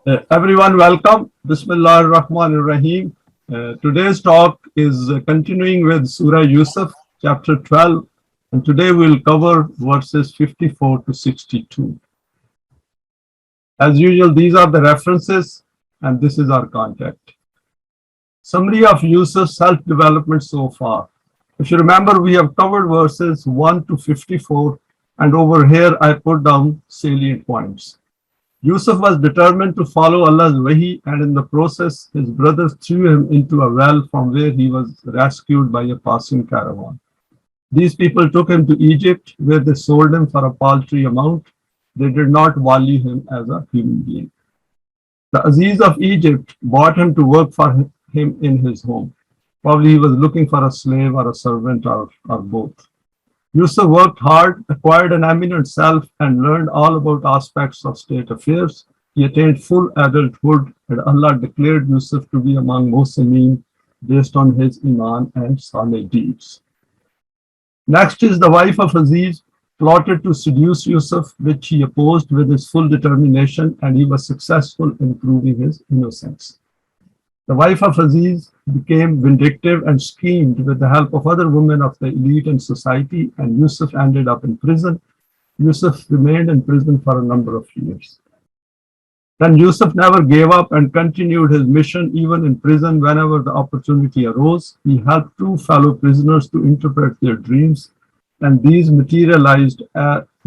Everyone, welcome. Bismillah ar-Rahman ar-Rahim. Today's talk is continuing with Surah Yusuf, chapter 12, and today we'll cover verses 54 to 62. As usual, these are the references, and this is our contact. Summary of Yusuf's self-development so far. If you remember, we have covered verses 1 to 54, and over here I put down salient points. Yusuf was determined to follow Allah's wahi, and in the process, his brothers threw him into a well from where he was rescued by a passing caravan. These people took him to Egypt, where they sold him for a paltry amount. They did not value him as a human being. The Aziz of Egypt bought him to work for him in his home. Probably he was looking for a slave or a servant or both. Yusuf worked hard, acquired an eminent self, and learned all about aspects of state affairs. He attained full adulthood, and Allah declared Yusuf to be among Muslimin based on his Iman and Saleh deeds. Next is the wife of Aziz plotted to seduce Yusuf, which he opposed with his full determination, and he was successful in proving his innocence. The wife of Aziz became vindictive and schemed with the help of other women of the elite in society, and Yusuf ended up in prison. Yusuf remained in prison for a number of years. Then Yusuf never gave up and continued his mission even in prison whenever the opportunity arose. He helped two fellow prisoners to interpret their dreams, and these materialized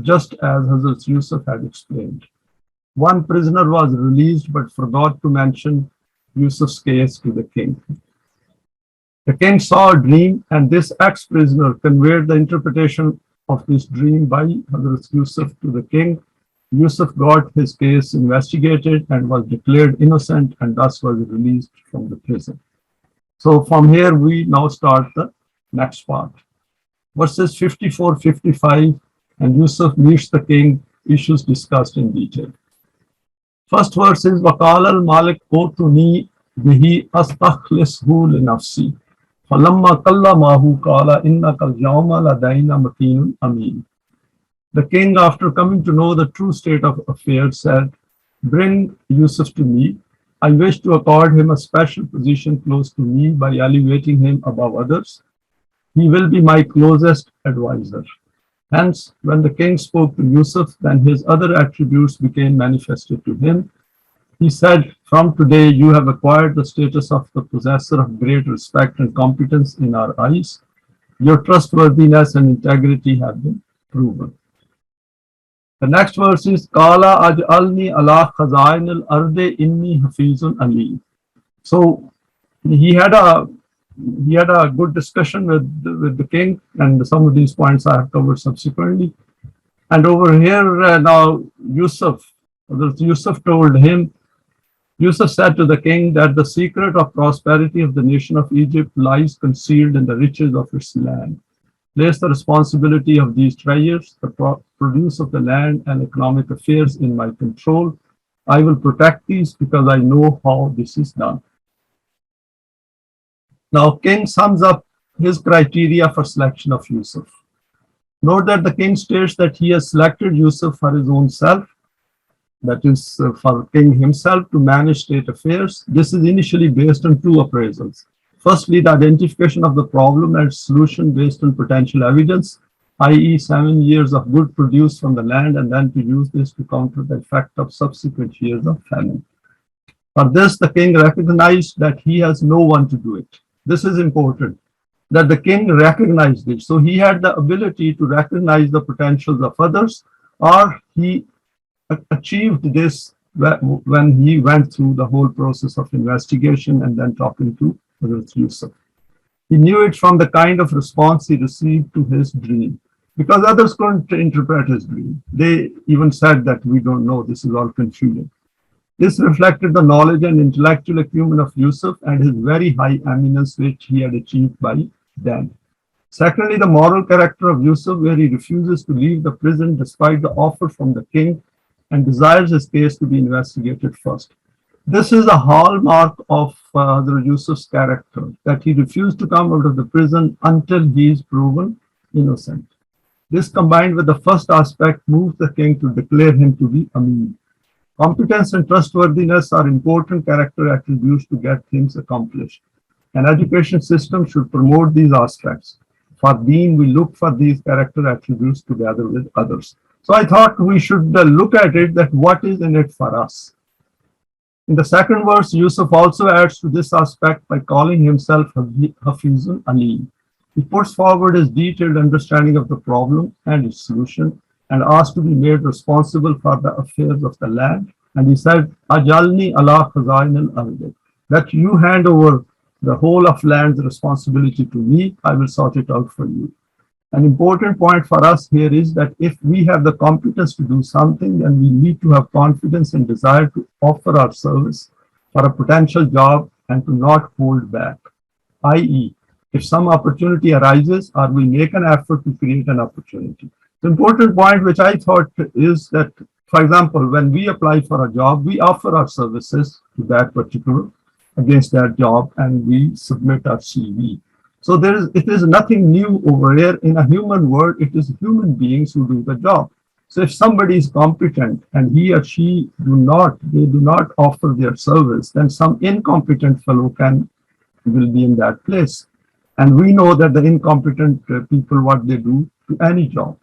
just as Hazrat Yusuf had explained. One prisoner was released but forgot to mention Yusuf's case to the king. The king saw a dream, and this ex-prisoner conveyed the interpretation of this dream by Hazrat Yusuf to the king. Yusuf got his case investigated and was declared innocent, and thus was released from the prison. So from here we now start the next part. Verses 54-55, and Yusuf meets the king, issues discussed in detail. First verse is وَقَالَ الْمَالِكُ أُوتُونِي بِهِ أَسْتَخْلِصْهُ لِنَفْسِي فَلَمَّا كَلَّمَهُ قَالَ إِنَّكَ الْيَوْمَ لَدَيْنَا مَكِينٌ أَمِينٌ. The king, after coming to know the true state of affairs, said, "Bring Yusuf to me. I wish to accord him a special position close to me by elevating him above others. He will be my closest advisor." Hence, when the king spoke to Yusuf, then his other attributes became manifested to him. He said, "From today you have acquired the status of the possessor of great respect and competence in our eyes. Your trustworthiness and integrity have been proven." The next verse is Qala aj'alni ala khazain al-ardi inni hafizun alim. So he had a good discussion with the king, and some of these points I have covered subsequently. And over here now Yusuf told him, Yusuf said to the king that the secret of prosperity of the nation of Egypt lies concealed in the riches of its land. Place the responsibility of these treasures, the produce of the land and economic affairs, in my control. I will protect these because I know how this is done. Now, king sums up his criteria for selection of Yusuf. Note that the king states that he has selected Yusuf for his own self, that is, for king himself to manage state affairs. This is initially based on two appraisals. Firstly, the identification of the problem and solution based on potential evidence, i.e. 7 years of good produce from the land, and then to use this to counter the effect of subsequent years of famine. For this, the king recognized that he has no one to do it. This is important, that the king recognized it. So he had the ability to recognize the potentials of others, or he achieved this when he went through the whole process of investigation and then talking to Hazrat Yusuf. He knew it from the kind of response he received to his dream, because others couldn't interpret his dream. They even said that we don't know, this is all confusing. This reflected the knowledge and intellectual acumen of Yusuf and his very high eminence which he had achieved by then. Secondly, the moral character of Yusuf, where he refuses to leave the prison despite the offer from the king and desires his case to be investigated first. This is a hallmark of Hazrat Yusuf's character, that he refused to come out of the prison until he is proven innocent. This, combined with the first aspect, moves the king to declare him to be Amin. Competence and trustworthiness are important character attributes to get things accomplished. An education system should promote these aspects. For Deen, we look for these character attributes together with others. So I thought we should look at it, that what is in it for us. In the second verse, Yusuf also adds to this aspect by calling himself Hafizun Alim. He puts forward his detailed understanding of the problem and its solution, and asked to be made responsible for the affairs of the land. And he said, Ajalni ala khazain al-ard, that you hand over the whole of land's responsibility to me, I will sort it out for you. An important point for us here is that if we have the competence to do something, then we need to have confidence and desire to offer our service for a potential job and to not hold back. I.e., if some opportunity arises, or we make an effort to create an opportunity. The important point which I thought is that, for example, when we apply for a job, we offer our services to that particular, against that job, and we submit our CV. So it is nothing new over here. In a human world, it is human beings who do the job. So if somebody is competent and he or she do not offer their service, then some incompetent fellow will be in that place. And we know that the incompetent people, what they do to any job.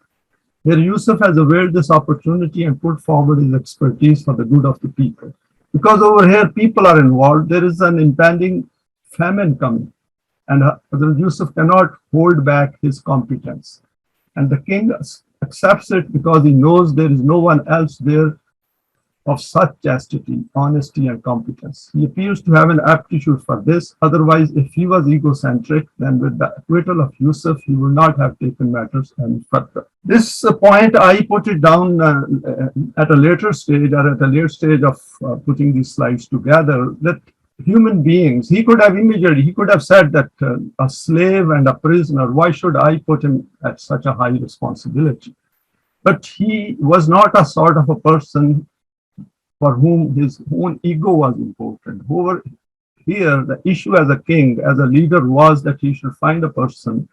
Here Yusuf has availed this opportunity and put forward his expertise for the good of the people. Because over here people are involved, there is an impending famine coming. And Yusuf cannot hold back his competence. And the king accepts it because he knows there is no one else there of such chastity, honesty, and competence. He appears to have an aptitude for this. Otherwise, if he was egocentric, then with the acquittal of Yusuf, he would not have taken matters any further. This point, I put it down at a later stage, or at a later stage of putting these slides together, that human beings, he could have said that a slave and a prisoner, why should I put him at such a high responsibility? But he was not a sort of a person for whom his own ego was important. However, here the issue as a king, as a leader, was that he should find a person,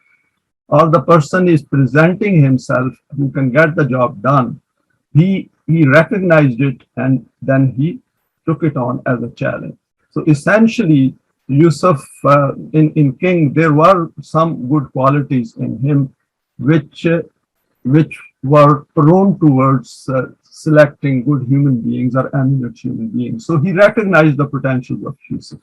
or the person is presenting himself who can get the job done. He recognized it, and then he took it on as a challenge. So essentially, Yusuf, in king, there were some good qualities in him, which were prone towards selecting good human beings or eminent human beings. So he recognized the potential of Yusuf.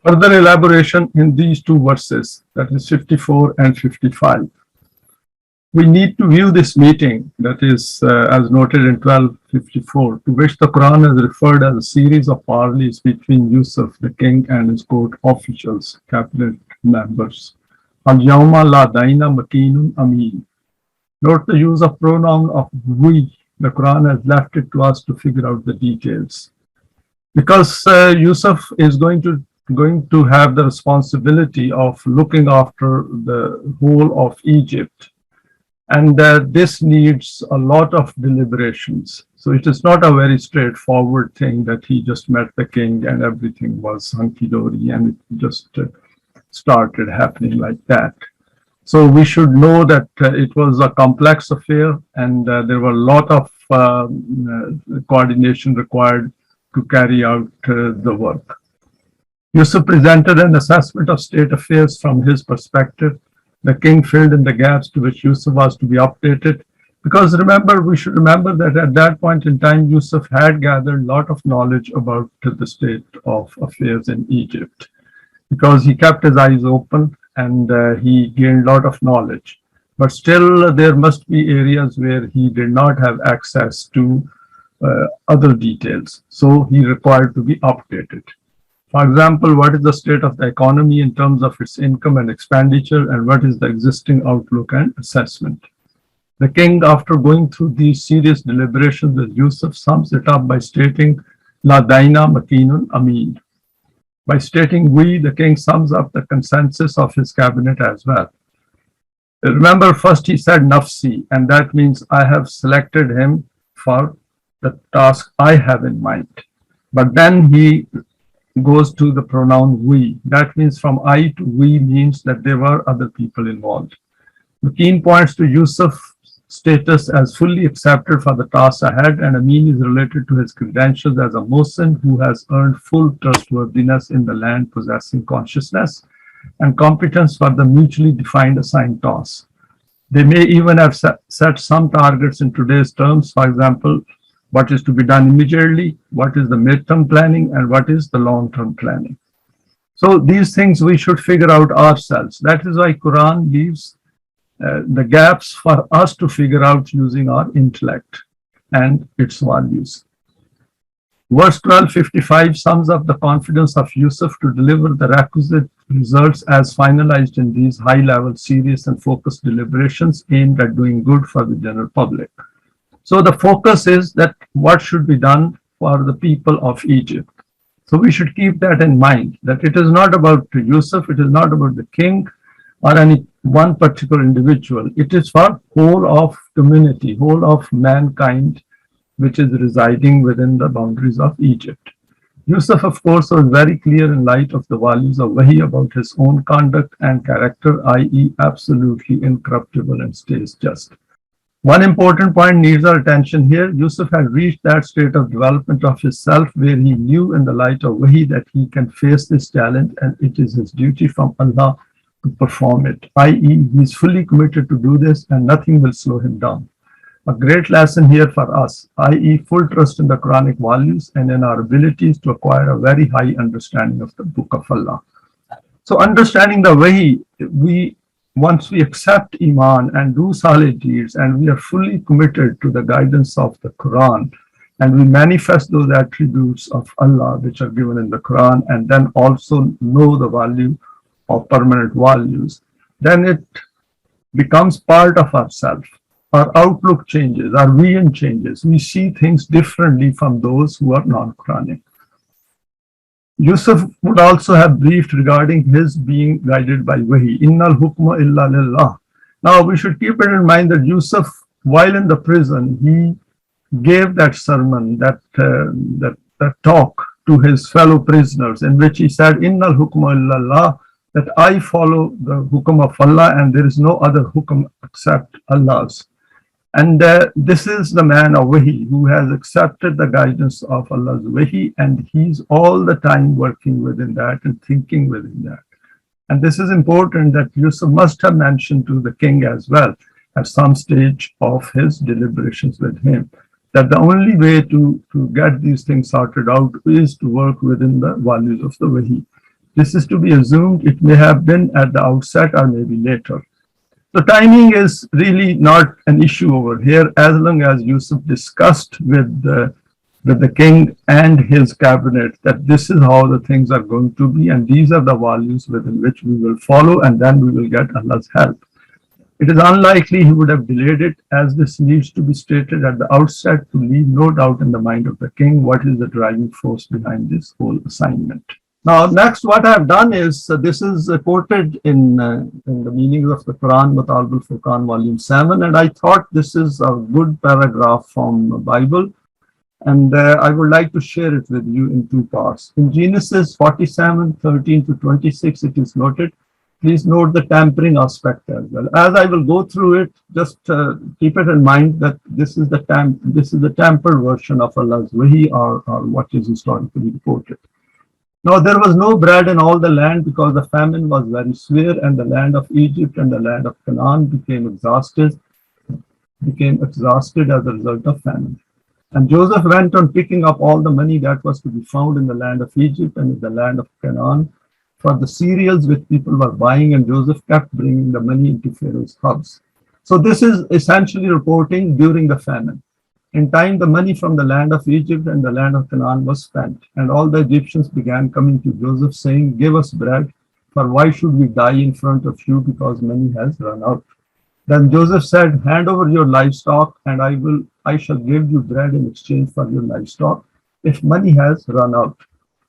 Further elaboration in these two verses, that is 54 and 55. We need to view this meeting, that is, as noted in 1254, to which the Quran has referred as a series of parleys between Yusuf, the king, and his court officials, cabinet members. Al-Yawma la daina makinun amin. Note the use of pronoun of we. The Quran has left it to us to figure out the details. Because Yusuf is going to have the responsibility of looking after the whole of Egypt. And this needs a lot of deliberations. So it is not a very straightforward thing that he just met the king and everything was hunky-dory and it just started happening like that. So we should know that it was a complex affair, and there were a lot of coordination required to carry out the work. Yusuf presented an assessment of state affairs from his perspective. The king filled in the gaps to which Yusuf was to be updated. Because we should remember that at that point in time, Yusuf had gathered a lot of knowledge about the state of affairs in Egypt, because he kept his eyes open and he gained a lot of knowledge. But still, there must be areas where he did not have access to other details. So he required to be updated. For example, what is the state of the economy in terms of its income and expenditure, and what is the existing outlook and assessment? The king, after going through these serious deliberations with Yusuf, sums it up by stating, La daina makinun amin. By stating we, the king sums up the consensus of his cabinet as well. Remember, first he said nafsi, and that means I have selected him for the task I have in mind. But then he goes to the pronoun we. That means from I to we means that there were other people involved. Makeen points to Yusuf's status as fully accepted for the task ahead, and Amin is related to his credentials as a Mohsin who has earned full trustworthiness in the land, possessing consciousness and competence for the mutually defined assigned task. They may even have set some targets in today's terms, for example, what is to be done immediately, what is the midterm planning, and what is the long-term planning. So these things we should figure out ourselves. That is why Quran leaves the gaps for us to figure out using our intellect and its values. Verse 1255 sums up the confidence of Yusuf to deliver the requisite results as finalized in these high-level, serious and focused deliberations aimed at doing good for the general public. So the focus is that what should be done for the people of Egypt. So we should keep that in mind, that it is not about Yusuf, it is not about the king or any one particular individual. It is for whole of community, whole of mankind, which is residing within the boundaries of Egypt. Yusuf, of course, was very clear in light of the values of Wahi about his own conduct and character, i.e. absolutely incorruptible and stays just. One important point needs our attention here. Yusuf had reached that state of development of his self where he knew in the light of Wahi that he can face this challenge and it is his duty from Allah to perform it, i.e. he is fully committed to do this and nothing will slow him down. A great lesson here for us, i.e. full trust in the Quranic values and in our abilities to acquire a very high understanding of the Book of Allah. So understanding the Wahi, once we accept Iman and do Salih deeds and we are fully committed to the guidance of the Quran and we manifest those attributes of Allah which are given in the Quran and then also know the value of permanent values, then it becomes part of ourselves. Our outlook changes, our vision changes. We see things differently from those who are non-Quranic. Yusuf would also have briefed regarding his being guided by Wahi. Innal hukma illa lillah. Now we should keep it in mind that Yusuf, while in the prison, he gave that sermon, that talk to his fellow prisoners, in which he said, Innal hukma illa lillah, that I follow the hukum of Allah and there is no other hukum except Allah's. And this is the man of Wahi who has accepted the guidance of Allah's Wahi, and he's all the time working within that and thinking within that. And this is important that Yusuf must have mentioned to the king as well at some stage of his deliberations with him, that the only way to get these things sorted out is to work within the values of the Wahi. This is to be assumed. It may have been at the outset or maybe later. The timing is really not an issue over here, as long as Yusuf discussed with the king and his cabinet that this is how the things are going to be and these are the values within which we will follow and then we will get Allah's help. It is unlikely he would have delayed it, as this needs to be stated at the outset to leave no doubt in the mind of the king what is the driving force behind this whole assignment. Now, next, what I have done is, this is quoted in the meanings of the Quran, Untitled Chapter, Volume 7, and I thought this is a good paragraph from the Bible, and I would like to share it with you in two parts. In Genesis 47, 13 to 26, it is noted. Please note the tampering aspect as well. As I will go through it, just keep it in mind that this is the tampered version of Allah's Wahi, or what is historically reported. Now there was no bread in all the land because the famine was very severe, and the land of Egypt and the land of Canaan became exhausted as a result of famine. And Joseph went on picking up all the money that was to be found in the land of Egypt and in the land of Canaan for the cereals which people were buying, and Joseph kept bringing the money into Pharaoh's house. So this is essentially reporting during the famine. In time, the money from the land of Egypt and the land of Canaan was spent, and all the Egyptians began coming to Joseph, saying, Give us bread, for why should we die in front of you, because money has run out? Then Joseph said, Hand over your livestock, and I shall give you bread in exchange for your livestock, if money has run out.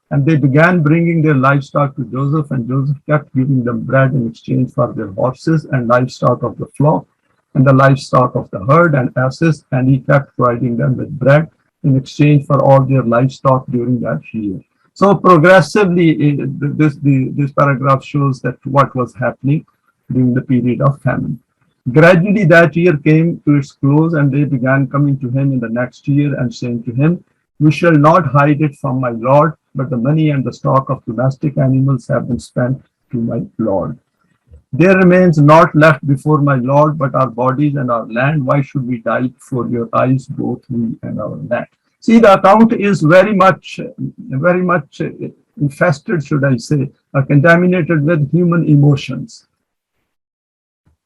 And they began bringing their livestock to Joseph, and Joseph kept giving them bread in exchange for their horses and livestock of the flock, and the livestock of the herd and asses, and he kept providing them with bread in exchange for all their livestock during that year. So progressively, this paragraph shows that what was happening during the period of famine. Gradually that year came to its close, and they began coming to him in the next year and saying to him, "We shall not hide it from my Lord, but the money and the stock of domestic animals have been spent to my Lord. There remains naught left before my Lord but our bodies and our land. Why should we die before your eyes, both we and our land?" See, the account is very much infested, should I say, contaminated with human emotions.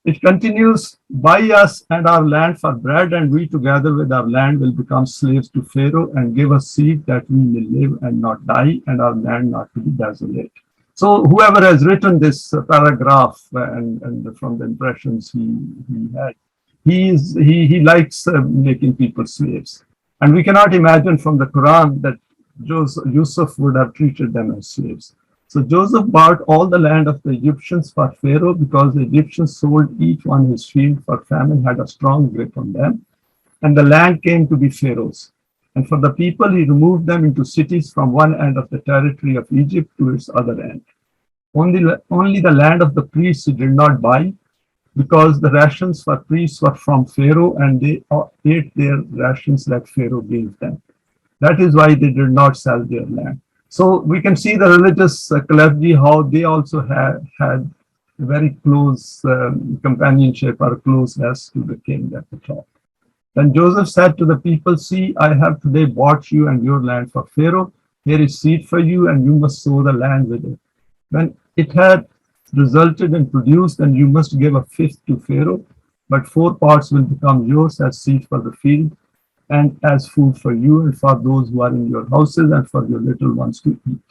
It continues, "Buy us and our land for bread, and we together with our land will become slaves to Pharaoh, and give us seed that we may live and not die, and our land not to be desolate." So whoever has written this paragraph, and from the impressions he had, he likes making people slaves. And we cannot imagine from the Quran that Yusuf would have treated them as slaves. So Joseph bought all the land of the Egyptians for Pharaoh, because the Egyptians sold each one his field, for famine had a strong grip on them, and the land came to be Pharaoh's. And for the people, he removed them into cities from one end of the territory of Egypt to its other end. Only the land of the priests he did not buy, because the rations for priests were from Pharaoh, and they ate their rations that Pharaoh gave them. That is why they did not sell their land. So we can see the religious clergy, how they also had very close companionship or closeness to the king at the top. Then Joseph said to the people, "See, I have today bought you and your land for Pharaoh. Here is seed for you, and you must sow the land with it. When it had resulted and produced, then you must give a fifth to Pharaoh, but 4 parts will become yours as seed for the field, and as food for you and for those who are in your houses, and for your little ones to eat."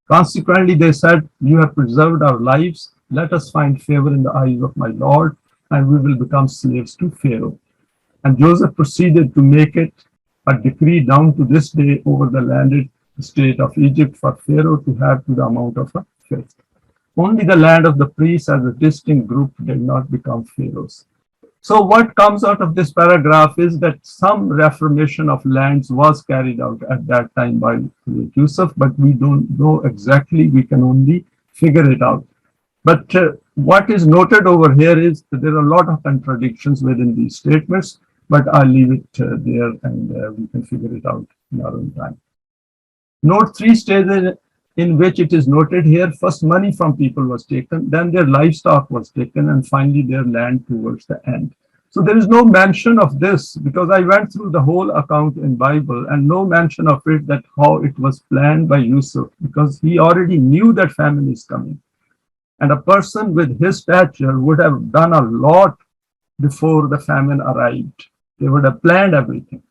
Consequently, they said, "You have preserved our lives. Let us find favor in the eyes of my Lord, and we will become slaves to Pharaoh." And Joseph proceeded to make it a decree down to this day over the landed state of Egypt for Pharaoh to have to the amount of a fifth. Only the land of the priests as a distinct group did not become Pharaoh's. So what comes out of this paragraph is that some reformation of lands was carried out at that time by Yusuf, but we don't know exactly. We can only figure it out. But what is noted over here is that there are a lot of contradictions within these statements, but I'll leave it there, and we can figure it out in our own time. Note 3 stages in which it is noted here. First, money from people was taken, then their livestock was taken, and finally their land towards the end. So there is no mention of this, because I went through the whole account in Bible, and no mention of it, that how it was planned by Yusuf, because he already knew that famine is coming. And a person with his stature would have done a lot before the famine arrived. They would have planned everything.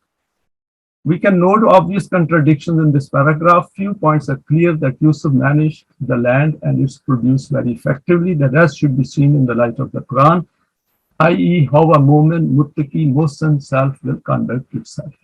We can note obvious contradictions in this paragraph. Few points are clear: that Yusuf managed the land and its produce very effectively. The rest should be seen in the light of the Quran, i.e., how a moment, muttaqi, Muslim self will conduct itself.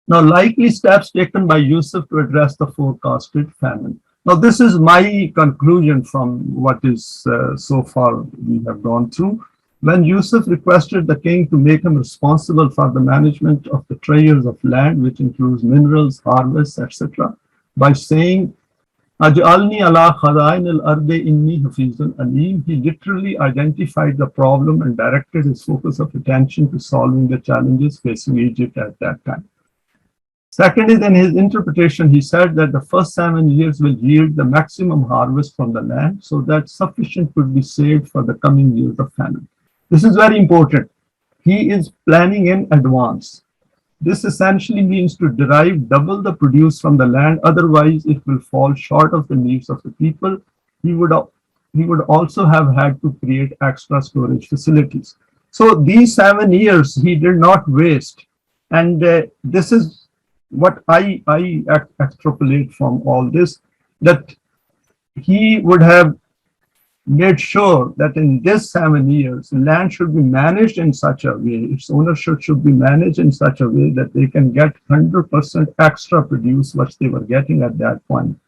Now, likely steps taken by Yusuf to address the forecasted famine. Now, this is my conclusion from what is so far we have gone through. When Yusuf requested the king to make him responsible for the management of the treasures of land, which includes minerals, harvests, etc., by saying, "Aj'alni ala khaza'in al-ardi inni hafizun alim," he literally identified the problem and directed his focus of attention to solving the challenges facing Egypt at that time. Second is, in his interpretation, he said that the first 7 years will yield the maximum harvest from the land, so that sufficient could be saved for the coming years of famine. This is very important. He is planning in advance. This essentially means to derive double the produce from the land, otherwise it will fall short of the needs of the people. He would also have had to create extra storage facilities. So these 7 years he did not waste. And this is what I extrapolate from all this, that he would have made sure that in this 7 years, land should be managed in such a way, its ownership should be managed in such a way that they can get 100% extra produce, which they were getting at that point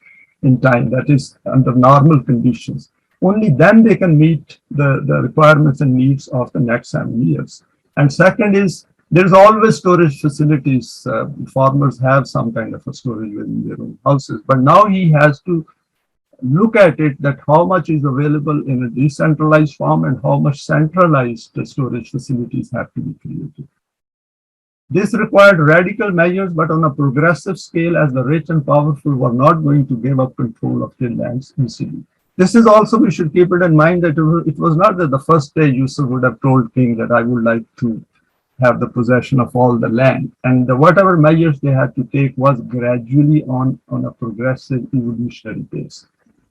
in time, that is under normal conditions. Only then they can meet the requirements and needs of the next 7 years. And second is, there's always storage facilities. Farmers have some kind of a storage within their own houses, but now he has to look at it that how much is available in a decentralized form and how much centralized storage facilities have to be created. This required radical measures, but on a progressive scale, as the rich and powerful were not going to give up control of their lands easily. This is also, we should keep it in mind that it was not that the first day Yusuf would have told king that I would like to have the possession of all the land. And whatever measures they had to take was gradually on a progressive evolutionary pace.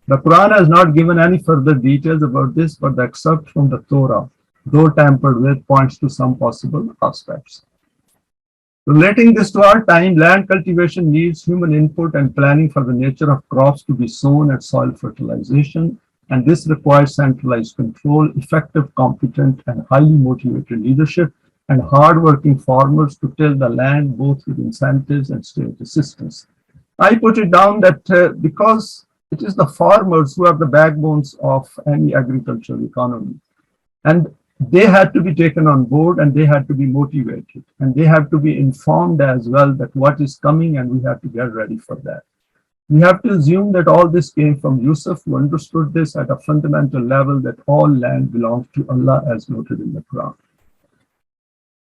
The Quran has not given any further details about this, but the excerpt from the Torah, though tampered with, points to some possible aspects. Relating this to our time, land cultivation needs human input and planning for the nature of crops to be sown and soil fertilization, and this requires centralized control, effective, competent, and highly motivated leadership, and hardworking farmers to till the land both with incentives and state assistance. I put it down that because it is the farmers who are the backbones of any agricultural economy, and they had to be taken on board and they had to be motivated and they have to be informed as well that what is coming and we have to get ready for that. We have to assume that all this came from Yusuf, who understood this at a fundamental level that all land belongs to Allah as noted in the Quran.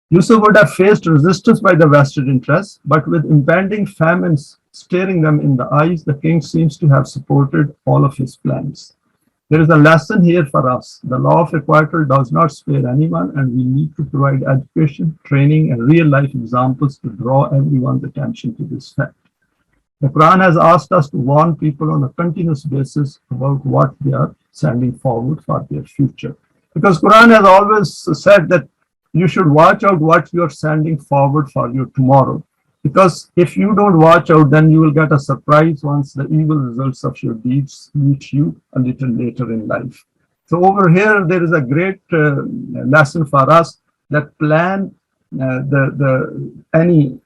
Yusuf would have faced resistance by the vested interests, but with impending famines staring them in the eyes, the king seems to have supported all of his plans. There is a lesson here for us. The law of equital does not spare anyone, and we need to provide education, training, and real-life examples to draw everyone's attention to this fact. The Quran has asked us to warn people on a continuous basis about what they are sending forward for their future. Because Quran has always said that you should watch out what you are sending forward for your tomorrow. Because if you don't watch out, then you will get a surprise once the evil results of your deeds reach you a little later in life. So over here, there is a great lesson for us that plan any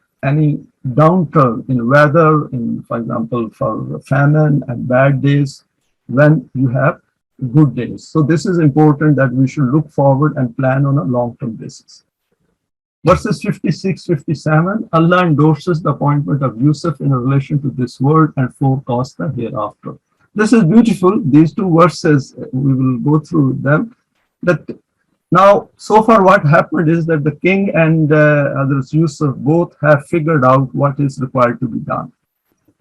downturn in weather, in, for example, for famine and bad days, when you have good days. So this is important that we should look forward and plan on a long-term basis. Verses 56, 57, Allah endorses the appointment of Yusuf in relation to this world and forecasts the hereafter. This is beautiful. These two verses, we will go through them. That now, so far what happened is that the king and others, Yusuf, both have figured out what is required to be done.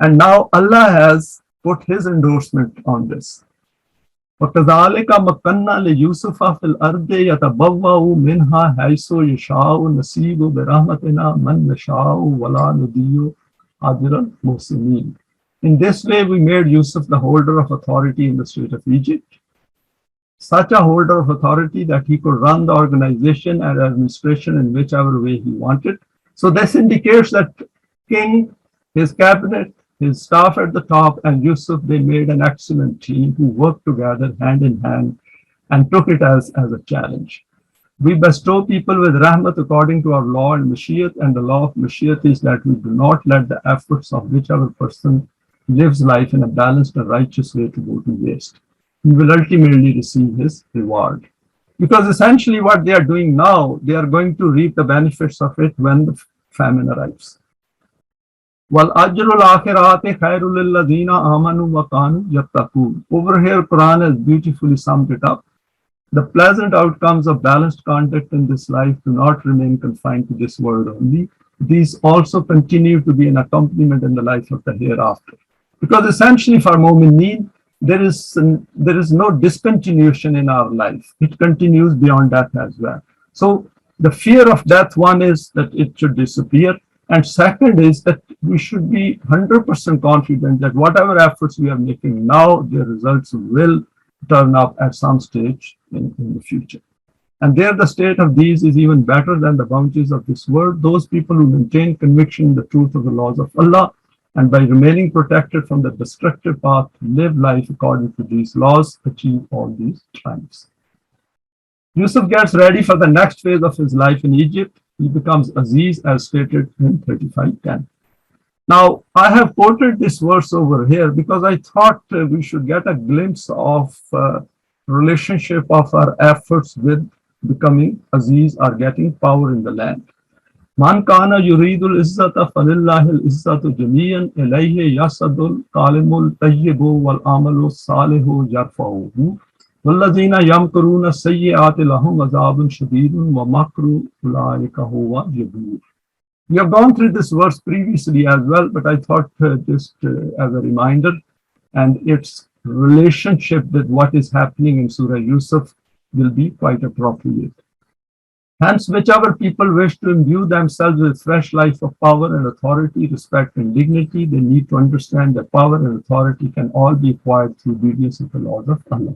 And now Allah has put his endorsement on this. وَكَذَلِكَ مَكَّنَّا لِيُوسُفَ فِي الْأَرْضِ يَتَبَوَّأُ مِنْهَا حَيْثُ يَشَاءُ نَصِيبُ بِرَحْمَتِنَا مَنْ نَشَاءُ وَلَا نُضِيعُ أَجْرَ الْمُحْسِنِينَ. In this way, we made Yusuf the holder of authority in the state of Egypt, such a holder of authority that he could run the organization and administration in whichever way he wanted. So this indicates that king, his cabinet, his staff at the top, and Yusuf, they made an excellent team who worked together hand in hand and took it as a challenge. We bestow people with rahmat according to our law and mashiyat, and the law of mashiyat is that we do not let the efforts of whichever person lives life in a balanced and righteous way to go to waste. He will ultimately receive his reward. Because essentially what they are doing now, they are going to reap the benefits of it when the famine arrives. وَالْأَجْرُ الْآخِرَاتِ خَيْرٌ لِلَّذِينَ آمَنُوا وَكَانُوا يَتَّقُونَ. Over here, Quran has beautifully summed it up. The pleasant outcomes of balanced conduct in this life do not remain confined to this world only. These also continue to be an accompaniment in the life of the hereafter. Because essentially for Mu'mineen, there is no discontinuation in our life. It continues beyond death as well. So the fear of death, one is that it should disappear. And second is that we should be 100% confident that whatever efforts we are making now, their results will turn up at some stage in the future. And there the state of these is even better than the bounties of this world. Those people who maintain conviction in the truth of the laws of Allah, and by remaining protected from the destructive path, live life according to these laws, achieve all these triumphs. Yusuf gets ready for the next phase of his life in Egypt. He becomes Aziz as stated in 35:10. Now, I have quoted this verse over here because I thought we should get a glimpse of relationship of our efforts with becoming Aziz or getting power in the land. Man kana yuridul izzata falillahil izzatu jamiyan ilayhi yasadul kalimul tayyibu wal amalu salihu yarfa'uhu. والذين يمكرون السيئات لهم عذاب شديد ومكر أولئك هو يبور. We have gone through this verse previously as well, but I thought just as a reminder and its relationship with what is happening in Surah Yusuf will be quite appropriate. Hence, whichever people wish to imbue themselves with fresh life of power and authority, respect and dignity, they need to understand that power and authority can all be acquired through obedience of the laws of Allah.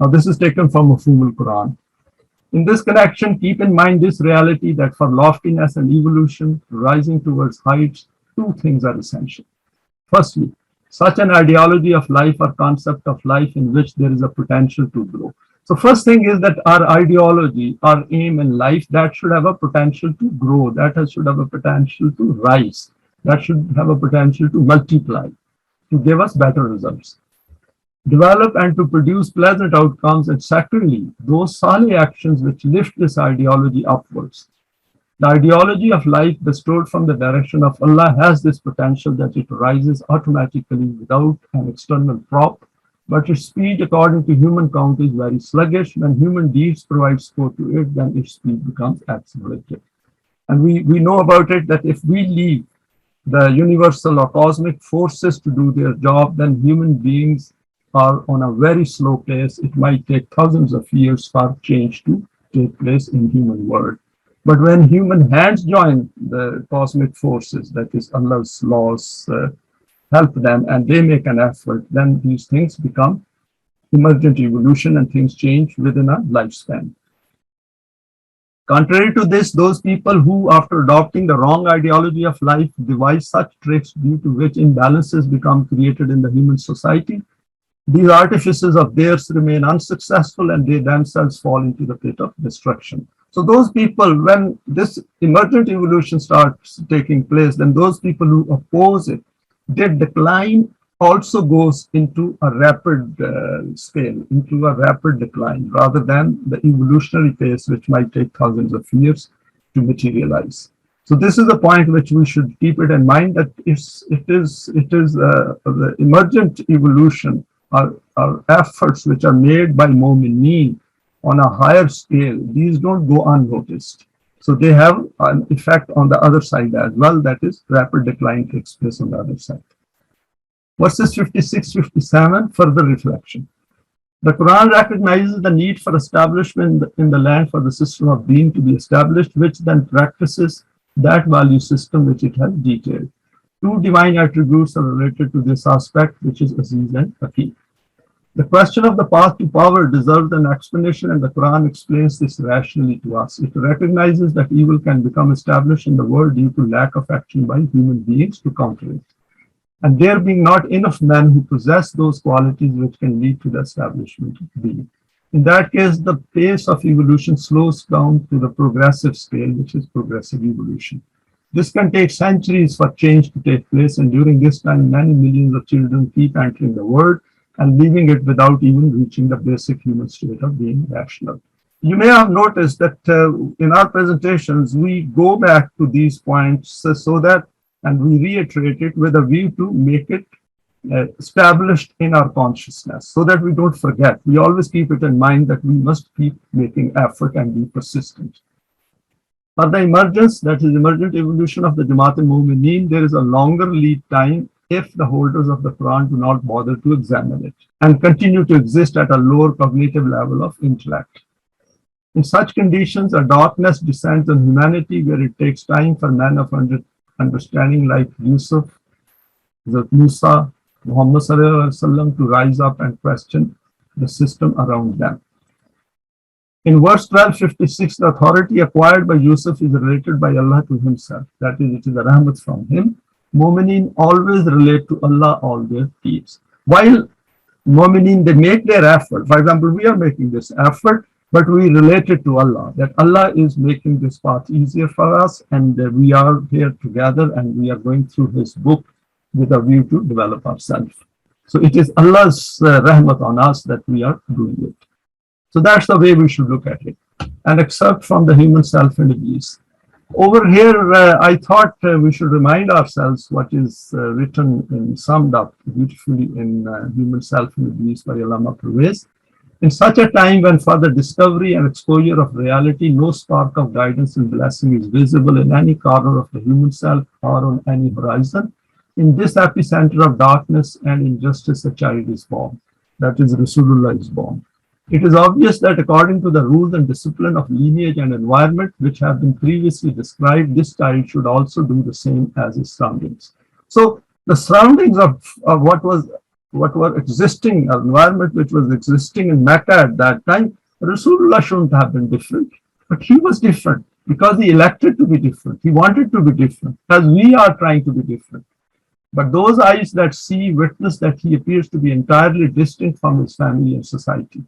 Now, this is taken from Mafhum al-Quran. In this connection, keep in mind this reality that for loftiness and evolution, rising towards heights, two things are essential. Firstly, such an ideology of life or concept of life in which there is a potential to grow. So first thing is that our ideology, our aim in life, that should have a potential to grow, that should have a potential to rise, that should have a potential to multiply, to give us better results, develop and to produce pleasant outcomes, and secondly, those salih actions which lift this ideology upwards. The ideology of life bestowed from the direction of Allah has this potential that it rises automatically without an external prop, but its speed according to human count is very sluggish. When human deeds provide support to it, then its speed becomes accelerated. And we know about it that if we leave the universal or cosmic forces to do their job, then human beings are on a very slow pace. It might take thousands of years for change to take place in human world. But when human hands join the cosmic forces, that is Allah's laws, help them and they make an effort, then these things become emergent evolution and things change within a lifespan. Contrary to this, those people who, after adopting the wrong ideology of life, devise such tricks due to which imbalances become created in the human society, these artifices of theirs remain unsuccessful and they themselves fall into the pit of destruction. So those people, when this emergent evolution starts taking place, then those people who oppose it, their decline also goes into a rapid scale, into a rapid decline, rather than the evolutionary pace, which might take thousands of years to materialize. So this is the point which we should keep it in mind, that it is the emergent evolution are efforts which are made by Mu'mineen on a higher scale. These don't go unnoticed. So they have an effect on the other side as well, that is rapid decline takes place on the other side. Verses 56, 57, further reflection. The Quran recognizes the need for establishment in the land for the system of being to be established, which then practices that value system which it has detailed. Two divine attributes are related to this aspect, which is Aziz and Hakim. The question of the path to power deserves an explanation, and the Quran explains this rationally to us. It recognizes that evil can become established in the world due to lack of action by human beings to counter it, and there being not enough men who possess those qualities which can lead to the establishment of being. In that case, the pace of evolution slows down to the progressive scale, which is progressive evolution. This can take centuries for change to take place, and during this time, many millions of children keep entering the world and leaving it without even reaching the basic human state of being rational. You may have noticed that in our presentations, we go back to these points so that, and we reiterate it with a view to make it established in our consciousness so that we don't forget. We always keep it in mind that we must keep making effort and be persistent. For the emergence, that is emergent evolution of the Jamaat-e-Mu'mineen, there is a longer lead time if the holders of the Quran do not bother to examine it and continue to exist at a lower cognitive level of intellect. In such conditions, a darkness descends on humanity where it takes time for men of understanding like Yusuf, Musa, Muhammad to rise up and question the system around them. In verse 1256, the authority acquired by Yusuf is related by Allah to himself. That is, it is a rahmat from him. Mu'mineen always relate to Allah all their deeds. While Mu'mineen, they make their effort. For example, we are making this effort, but we relate it to Allah, that Allah is making this path easier for us, and we are here together and we are going through his book with a view to develop ourselves. So it is Allah's rahmat on us that we are doing it. So that's the way we should look at it. An excerpt from the Human Self and Iblis. Over here, I thought we should remind ourselves what is written and summed up beautifully in Human Self and Iblis by Allama Pervez. In such a time when further discovery and exposure of reality, no spark of guidance and blessing is visible in any corner of the human self or on any horizon, in this epicenter of darkness and injustice, a child is born. That is, Rasulullah is born. It is obvious that according to the rules and discipline of lineage and environment which have been previously described, this child should also do the same as his surroundings. So the surroundings of what were existing, environment which was existing in Mecca at that time, Rasulullah shouldn't have been different, but he was different because he elected to be different. He wanted to be different, as we are trying to be different. But those eyes that see witness that he appears to be entirely distinct from his family and society.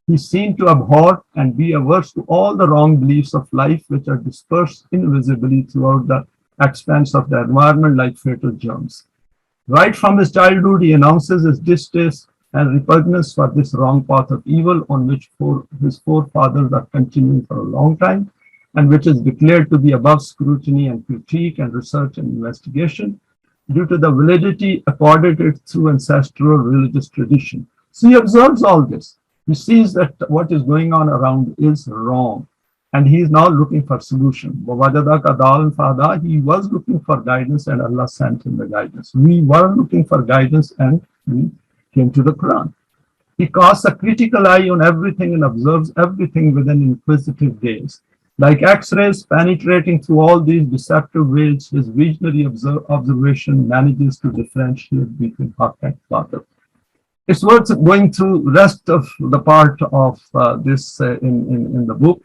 He's seen to abhor and be averse to all the wrong beliefs of life which are dispersed invisibly throughout the expanse of the environment like fatal germs. Right from his childhood, he announces his distaste and repugnance for this wrong path of evil on which his forefathers are continuing for a long time, and which is declared to be above scrutiny and critique and research and investigation due to the validity accorded it through ancestral religious tradition. So he observes all this. He sees that what is going on around is wrong, and he is now looking for solution. He was looking for guidance, and Allah sent him the guidance. We were looking for guidance, and we came to the Quran. He casts a critical eye on everything and observes everything with an inquisitive gaze. Like X-rays penetrating through all these deceptive veils, his visionary observation manages to differentiate between haq and batil. It's worth going through the rest of the part of this in the book.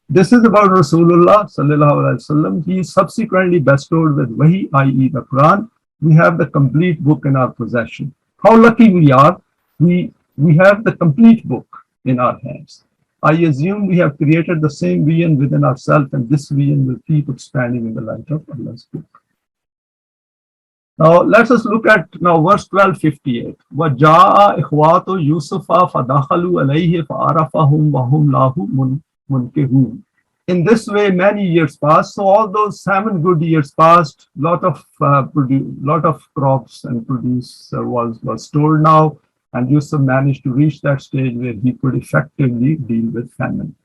This is about Rasulullah sallallahu alaihi wasallam. He is subsequently bestowed with Wahi, i.e. the Quran. We have the complete book in our possession. How lucky we are! We have the complete book in our hands. I assume we have created the same vision within ourselves, and this vision will keep expanding in the light of Allah's book. Now let us look at verse 1258. وَجَاءَ إِخْوَاتُ يُوسُفَ فَدَخَلُوا عَلَيْهِ فَعَرَفَهُمْ وَهُمْ لَهُ مُنْكِرُونَ. In this way, many years passed. So all those 7 good years passed. Lot of crops and produce was stored now, and Yusuf managed to reach that stage where he could effectively deal with famine.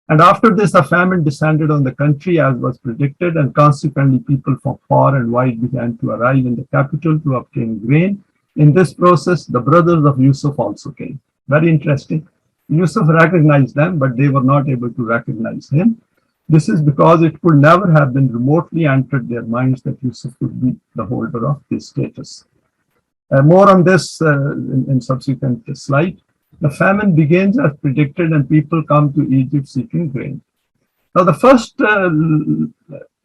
And after this, a famine descended on the country as was predicted, and consequently people from far and wide began to arrive in the capital to obtain grain. In this process, the brothers of Yusuf also came. Very interesting. Yusuf recognized them, but they were not able to recognize him. This is because it could never have been remotely entered their minds that Yusuf could be the holder of this status. More on this in subsequent slide. The famine begins as predicted, and people come to Egypt seeking grain. Now, the first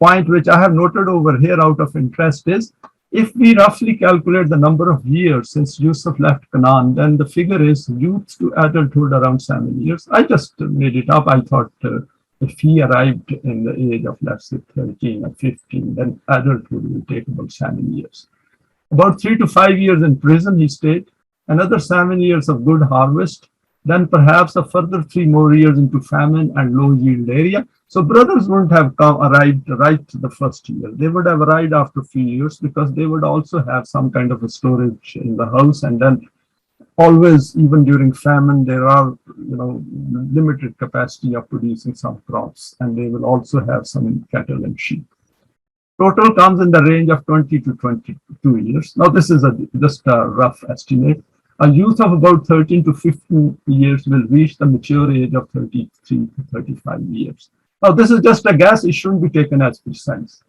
point which I have noted over here out of interest is, if we roughly calculate the number of years since Yusuf left Canaan, then the figure is youth to adulthood around 7 years. I just made it up. I thought if he arrived in the age of, let's say, 13 or 15, then adulthood will take about 7 years. About 3 to 5 years in prison, he stayed. Another 7 years of good harvest, then perhaps a further 3 more years into famine and low yield area. So brothers wouldn't have arrived right the first year. They would have arrived after a few years because they would also have some kind of a storage in the house. And then always, even during famine, there are limited capacity of producing some crops, and they will also have some cattle and sheep. Total comes in the range of 20 to 22 years. Now, this is just a rough estimate. A youth of about 13 to 15 years will reach the mature age of 33 to 35 years. Now, this is just a guess. It shouldn't be taken as precise.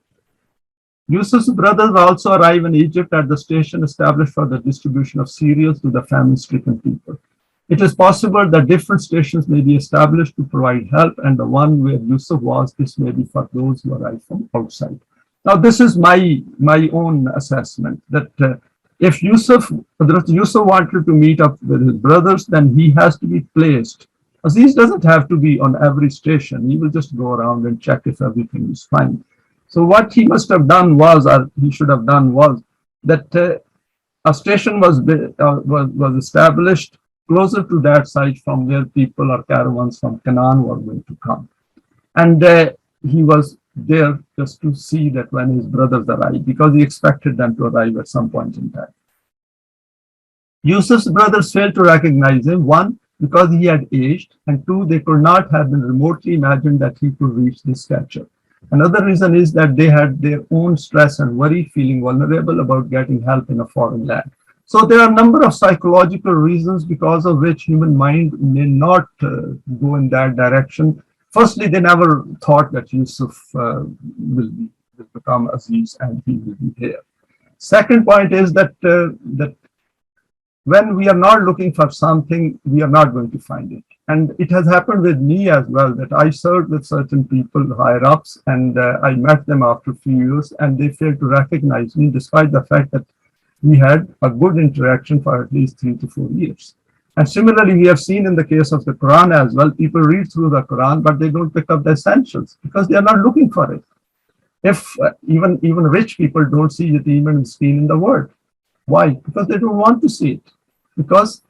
Yusuf's brothers also arrive in Egypt at the station established for the distribution of cereals to the famine-stricken people. It is possible that different stations may be established to provide help, and the one where Yusuf was, this may be for those who arrive from outside. Now, this is my own assessment, that if Yusuf wanted to meet up with his brothers, then he has to be placed. Aziz doesn't have to be on every station. He will just go around and check if everything is fine. So what he must have done was, or he should have done was, that a station was established closer to that site from where people or caravans from Canaan were going to come. And he was there just to see that when his brothers arrived, because he expected them to arrive at some point in time. Yusuf's brothers failed to recognize him, one, because he had aged, and two, they could not have been remotely imagined that he could reach this stature. Another reason is that they had their own stress and worry, feeling vulnerable about getting help in a foreign land. So there are a number of psychological reasons because of which human mind may not go in that direction. Firstly, they never thought that Yusuf will become Aziz and he will be here. Second point is that when we are not looking for something, we are not going to find it. And it has happened with me as well, that I served with certain people, higher ups, and I met them after a few years, and they failed to recognize me despite the fact that we had a good interaction for at least 3 to 4 years. And similarly, we have seen in the case of the Quran as well, people read through the Quran, but they don't pick up the essentials because they are not looking for it. If even rich people don't see it even seen in the word. Why? Because they don't want to see it. Because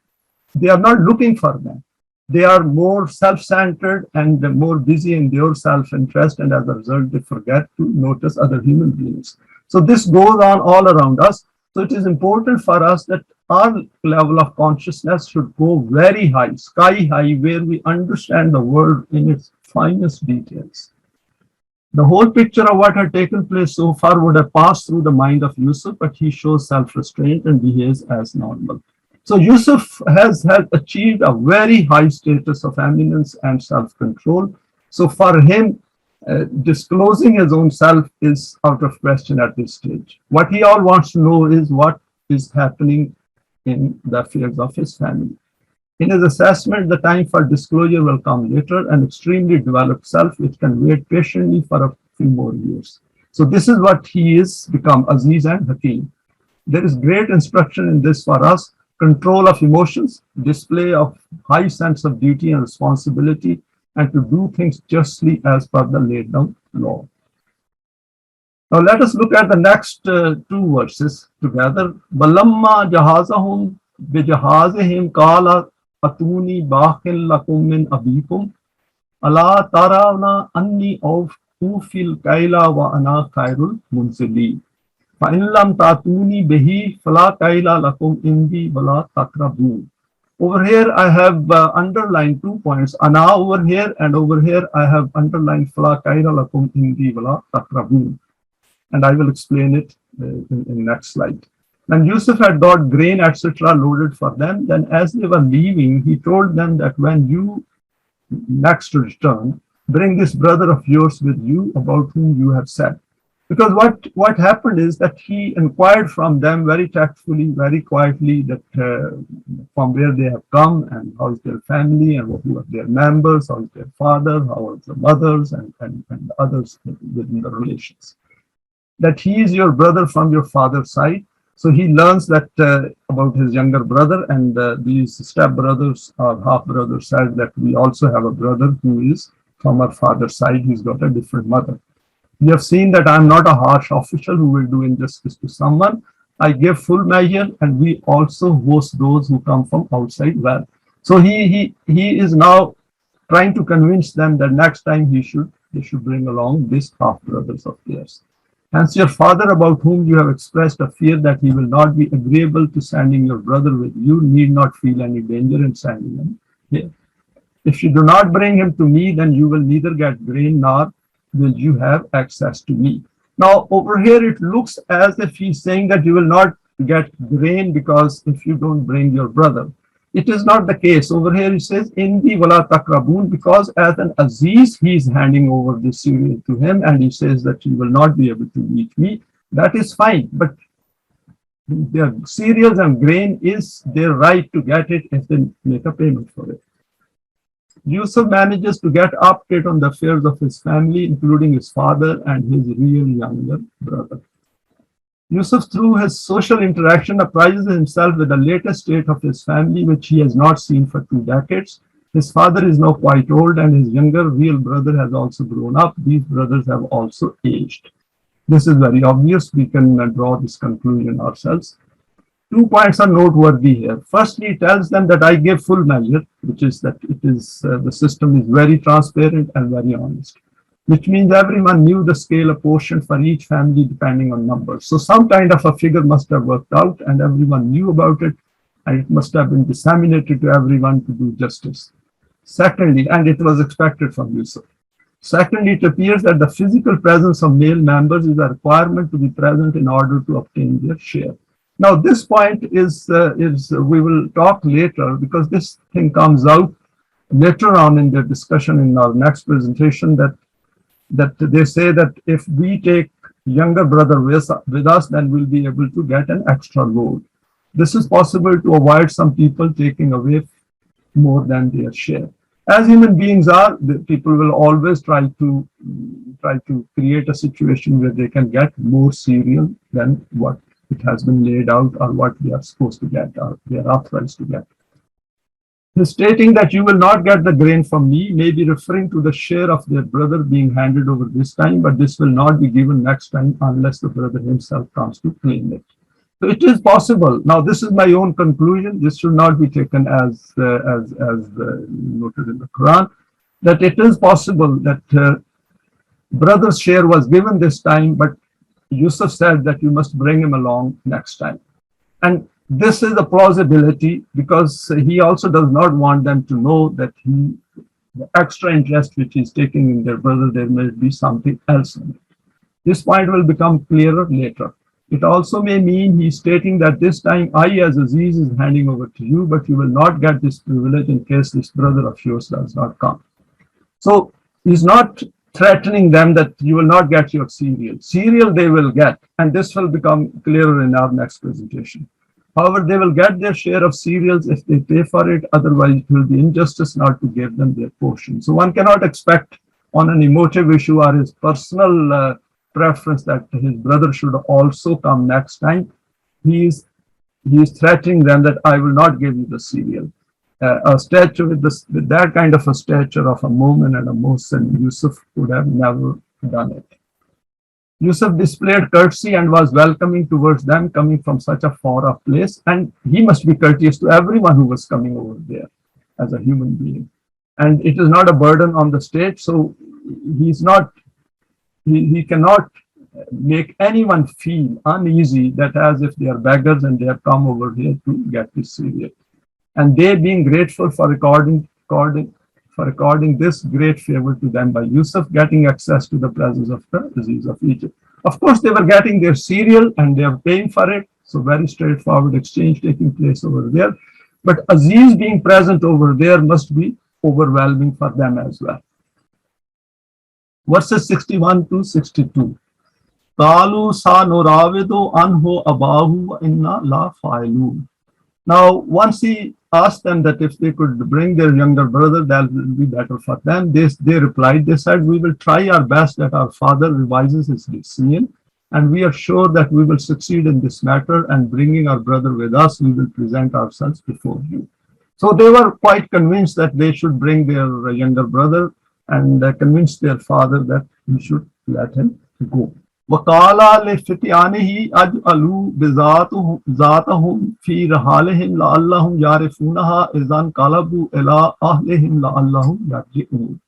they are not looking for them. They are more self-centered and more busy in their self-interest, and as a result, they forget to notice other human beings. So this goes on all around us. So it is important for us that our level of consciousness should go very high, sky high, where we understand the world in its finest details. The whole picture of what had taken place so far would have passed through the mind of Yusuf, but he shows self-restraint and behaves as normal. So Yusuf has achieved a very high status of eminence and self-control. So for him, disclosing his own self is out of question at this stage. What he all wants to know is what is happening in the affairs of his family. In his assessment, the time for disclosure will come later. An extremely developed self which can wait patiently for a few more years. So this is what he is become, Aziz and Hakim. There is great instruction in this for us. Control of emotions, display of high sense of duty and responsibility, and to do things justly as per the laid down law. Now let us look at the next two verses together. Balamma jahazahum bijahazihim qala atuni baqil lakum min abikum ala tarawna anni ufil kaila wa ana khairul munzili. فَإِنْ لَمْ تَأْتُونِي بِهِ فَلَا كَيْلَ لَكُمْ إِنْدِي وَلَا تَقْرَبُونِ. Over here I have underlined 2 points. Ana over here, and over here I have underlined فَلَا كَيْلَ لَكُمْ إِنْدِي وَلَا تَقْرَبُونِ. And I will explain it in next slide. When Yusuf had got grain, etc. loaded for them, then as they were leaving, he told them that when you next return, bring this brother of yours with you about whom you have said. Because what happened is that he inquired from them very tactfully, very quietly, that from where they have come and how is their family and who are their members, how is their father, how are the mothers and others within the relations. That he is your brother from your father's side. So he learns that about his younger brother, and these step-brothers or half-brothers said that we also have a brother who is from our father's side. He's got a different mother. We have seen that I'm not a harsh official who will do injustice to someone. I give full measure, and we also host those who come from outside well. So he is now trying to convince them that next time they should bring along this half brothers of theirs. Hence your father, about whom you have expressed a fear that he will not be agreeable to sending your brother with you, need not feel any danger in sending him here. If you do not bring him to me, then you will neither get grain nor will you have access to me. Now over here it looks as if he's saying that you will not get grain because if you don't bring your brother. It is not the case. Over here he says indi wala takrabun, because as an Aziz he is handing over this cereal to him, and he says that you will not be able to meet me. That is fine, but their cereals and grain is their right to get it if they make a payment for it. Yusuf manages to get update on the affairs of his family, including his father and his real younger brother. Yusuf, through his social interaction, apprises himself with the latest state of his family, which he has not seen for 2 decades. His father is now quite old, and his younger real brother has also grown up. These brothers have also aged. This is very obvious. We can draw this conclusion ourselves. 2 points are noteworthy here. Firstly, he tells them that I give full measure, which is that it is the system is very transparent and very honest. which means everyone knew the scale apportioned for each family depending on numbers. So some kind of a figure must have worked out and everyone knew about it, and it must have been disseminated to everyone to do justice. Secondly, and it was expected from Yusuf. Secondly, it appears that the physical presence of male members is a requirement to be present in order to obtain their share. Now, this point is we will talk later because this thing comes out later on in the discussion in our next presentation, that they say that if we take younger brother with us, then we'll be able to get an extra load. This is possible to avoid some people taking away more than their share. As human beings are, the people will always try to create a situation where they can get more cereal than what it has been laid out or what they are supposed to get or they are authorized to get. Stating that you will not get the grain from me may be referring to the share of their brother being handed over this time, but this will not be given next time unless the brother himself comes to claim it. So it is possible. Now, this is my own conclusion. This should not be taken as noted in the Quran, that it is possible that brother's share was given this time, but Yusuf said that you must bring him along next time. And this is a plausibility because he also does not want them to know that the extra interest which he's taking in their brother, there may be something else in it. This point will become clearer later. It also may mean he's stating that this time I, as Aziz, is handing over to you, but you will not get this privilege in case this brother of yours does not come. So he's not threatening them that you will not get your cereal. Cereal they will get, and this will become clearer in our next presentation. However, they will get their share of cereals if they pay for it. Otherwise, it will be injustice not to give them their portion. So one cannot expect on an emotive issue or his personal preference that his brother should also come next time. He is threatening them that I will not give you the cereal. A stature with that kind of a stature of a Mu'min and a Muhsin, Yusuf would have never done it. Yusuf displayed courtesy and was welcoming towards them coming from such a far off place, and he must be courteous to everyone who was coming over there as a human being. And it is not a burden on the state, so he cannot make anyone feel uneasy that as if they are beggars and they have come over here to get this cereal. And they being grateful for according this great favor to them by Yusuf getting access to the presence of the Aziz of Egypt. Of course, they were getting their cereal and they are paying for it. So very straightforward exchange taking place over there. But Aziz being present over there must be overwhelming for them as well. Verses 61 to 62. Tolu sa nuravidu anhu abahu inna la fa'ilun. Now, once he asked them that if they could bring their younger brother, that will be better for them. They replied, they said, we will try our best that our father revises his decision, and we are sure that we will succeed in this matter, and bringing our brother with us, we will present ourselves before you. So they were quite convinced that they should bring their younger brother and convinced their father that he should let him go. وَقَالَ لِفِتْيَانِهِ أَجْعَلُوا بِذَاتَهُمْ فِي رِحَالِهِمْ لَعَلَّهُمْ يَعْرِفُونَهَا إِذَا انْقَلَبُوا إِلَىٰ أَهْلِهِمْ لَعَلَّهُمْ يَرْجِعُونَ.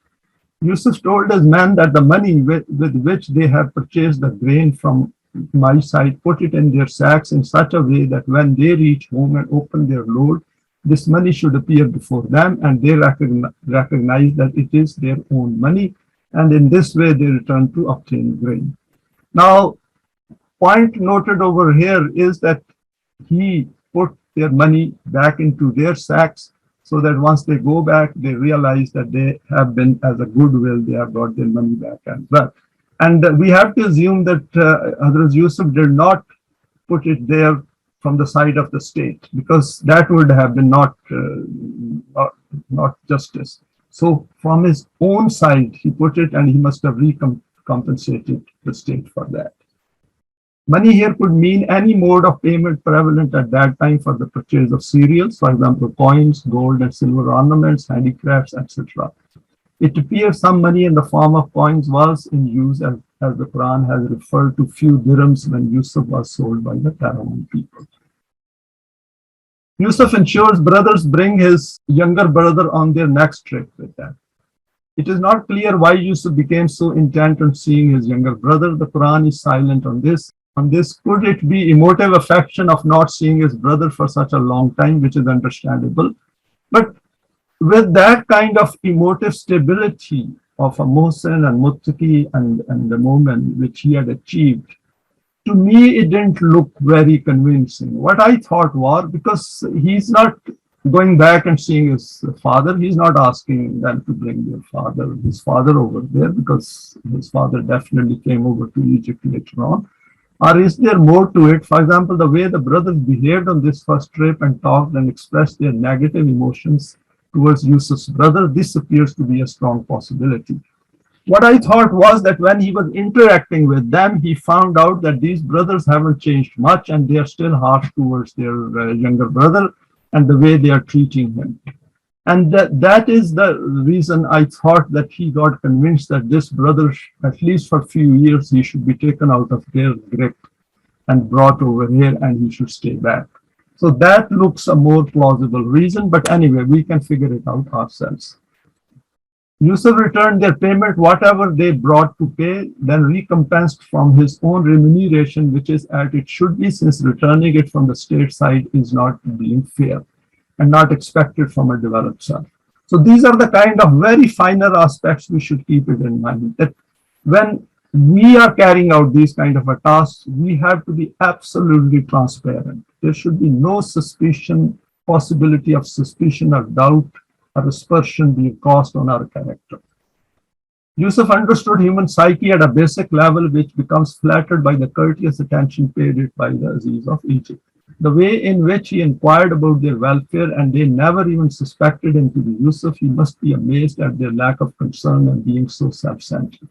Yusuf told his men that the money with which they have purchased the grain from my side, put it in their sacks in such a way that when they reach home and open their load, this money should appear before them and they recognize that it is their own money, and in this way they return to obtain grain. Now, point noted over here is that he put their money back into their sacks so that once they go back, they realize that they have been, as a goodwill, they have got their money back as well. And we have to assume that Hazrat Yusuf did not put it there from the side of the state, because that would have been not justice. So from his own side, he put it, and he must have compensated the state for that. Money here could mean any mode of payment prevalent at that time for the purchase of cereals, for example, coins, gold and silver ornaments, handicrafts, etc. It appears some money in the form of coins was in use, as the Quran has referred to few dirhams when Yusuf was sold by the caravan people. Yusuf ensures brothers bring his younger brother on their next trip with them. It is not clear why Yusuf became so intent on seeing his younger brother. The Quran is silent on this. Could it be emotive affection of not seeing his brother for such a long time, which is understandable? But with that kind of emotive stability of a Mohsen and Muttaqi and the moment which he had achieved, to me, it didn't look very convincing. What I thought was, because he's not going back and seeing his father, he's not asking them to bring his father over there, because his father definitely came over to Egypt later on. Or is there more to it? For example, the way the brothers behaved on this first trip and talked and expressed their negative emotions towards Yusuf's brother, this appears to be a strong possibility. What I thought was that when he was interacting with them, he found out that these brothers haven't changed much and they are still harsh towards their younger brother and the way they are treating him. And that is the reason I thought that he got convinced that this brother, at least for a few years, he should be taken out of their grip and brought over here and he should stay back. So that looks a more plausible reason, but anyway, we can figure it out ourselves. Yusuf returned their payment, whatever they brought to pay, then recompensed from his own remuneration, which is as it should be, since returning it from the state side is not being fair and not expected from a developed self. So these are the kind of very finer aspects we should keep it in mind, that when we are carrying out these kind of a tasks, we have to be absolutely transparent. There should be no suspicion, possibility of suspicion or doubt or aspersion being caused on our character. Yusuf understood human psyche at a basic level, which becomes flattered by the courteous attention paid it by the Aziz of Egypt. The way in which he inquired about their welfare and they never even suspected him to be Yusuf, he must be amazed at their lack of concern and being so self-centered.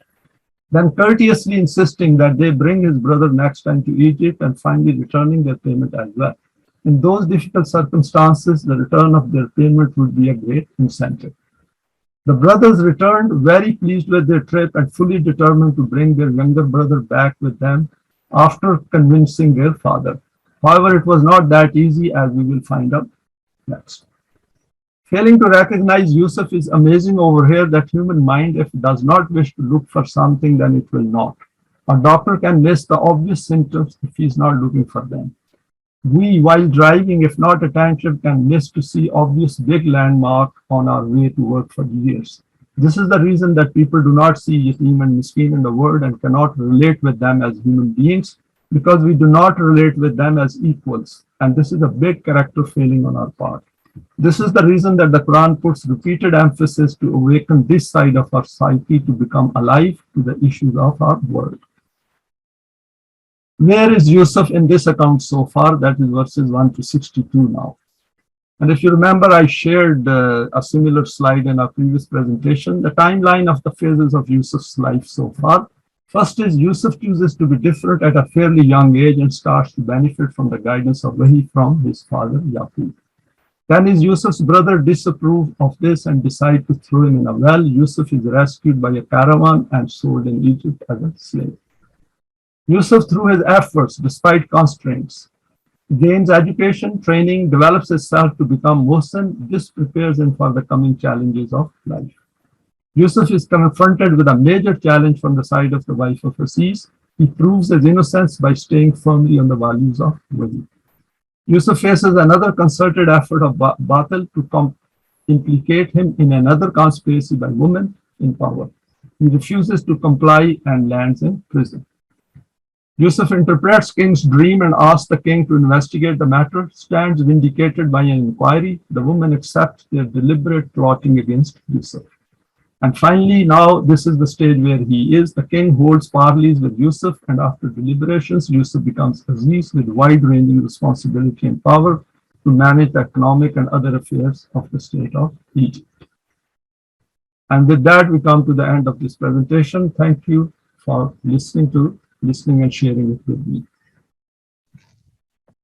Then courteously insisting that they bring his brother next time to Egypt and finally returning their payment as well. In those difficult circumstances, the return of their payment would be a great incentive. The brothers returned very pleased with their trip and fully determined to bring their younger brother back with them after convincing their father. However, it was not that easy, as we will find out next. Failing to recognize Yusuf is amazing over here, that human mind, if it does not wish to look for something, then it will not. A doctor can miss the obvious symptoms if he is not looking for them. We, while driving, if not attentive, can miss to see obvious big landmark on our way to work for years. This is the reason that people do not see Yatim and Miskin in the world and cannot relate with them as human beings, because we do not relate with them as equals. And this is a big character failing on our part. This is the reason that the Quran puts repeated emphasis to awaken this side of our psyche to become alive to the issues of our world. Where is Yusuf in this account so far? That is verses 1 to 62 now. And if you remember, I shared a similar slide in our previous presentation, the timeline of the phases of Yusuf's life so far. First is Yusuf chooses to be different at a fairly young age and starts to benefit from the guidance of Wahi from his father, Yaqub. Then is Yusuf's brother disapprove of this and decide to throw him in a well. Yusuf is rescued by a caravan and sold in Egypt as a slave. Yusuf, through his efforts, despite constraints, gains education, training, develops himself to become Mohsen. This prepares him for the coming challenges of life. Yusuf is confronted with a major challenge from the side of the wife of Aziz. He proves his innocence by staying firmly on the values of Wahi. Yusuf faces another concerted effort of Batil to implicate him in another conspiracy by women in power. He refuses to comply and lands in prison. Yusuf interprets king's dream and asks the king to investigate the matter, stands vindicated by an inquiry. The woman accepts their deliberate plotting against Yusuf. And finally, now this is the stage where he is. The king holds parleys with Yusuf, and after deliberations, Yusuf becomes Aziz with wide-ranging responsibility and power to manage the economic and other affairs of the state of Egypt. And with that, we come to the end of this presentation. Thank you for listening and sharing it with me.